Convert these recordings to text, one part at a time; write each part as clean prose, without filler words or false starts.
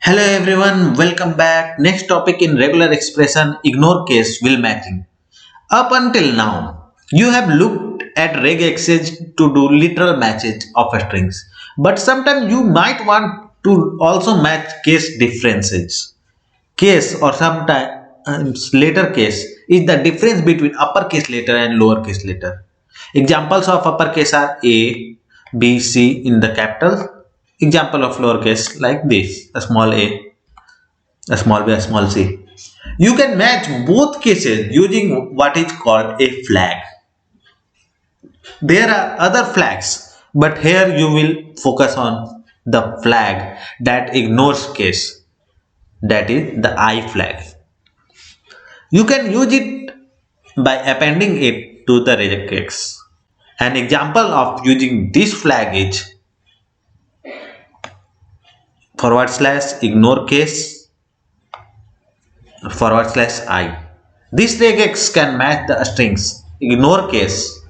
Hello everyone, welcome back. Next topic in regular expression, ignore case will matching. Up until now, you have looked at regexes to do literal matches of strings, but sometimes you might want to also match case differences. Case or sometimes later case is the difference between uppercase letter and lowercase letter. Examples of uppercase are A, B, C in the capital. Example of lowercase like this, a small a small b, a small c. You can match both cases using what is called a flag. There are other flags, but here you will focus on the flag that ignores case, that is the I flag. You can use it by appending it to the regex. An example of using this flag is /ignore case /I. This regex can match the strings ignore case,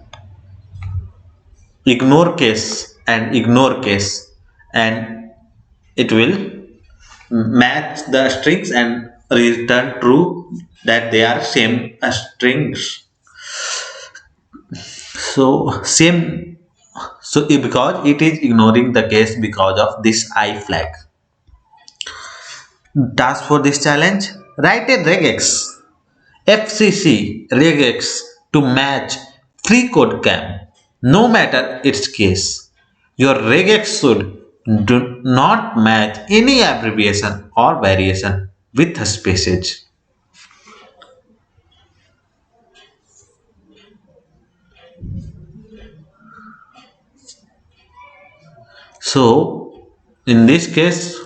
and it will match the strings and return true that they are same strings. Because it is ignoring the case because of this I flag. Task for this challenge: write a regex FCC regex to match FreeCodeCamp, no matter its case. Your regex should do not match any abbreviation or variation with spaces. So, in this case,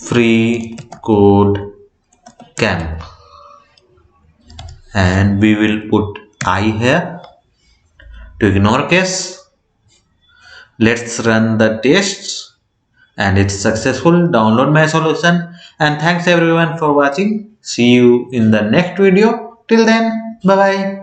FreeCodeCamp, and we will put I here to ignore case. Let's run the tests, and it's successful. Download my solution, and thanks everyone for watching. See you in the next video. Till then, bye bye.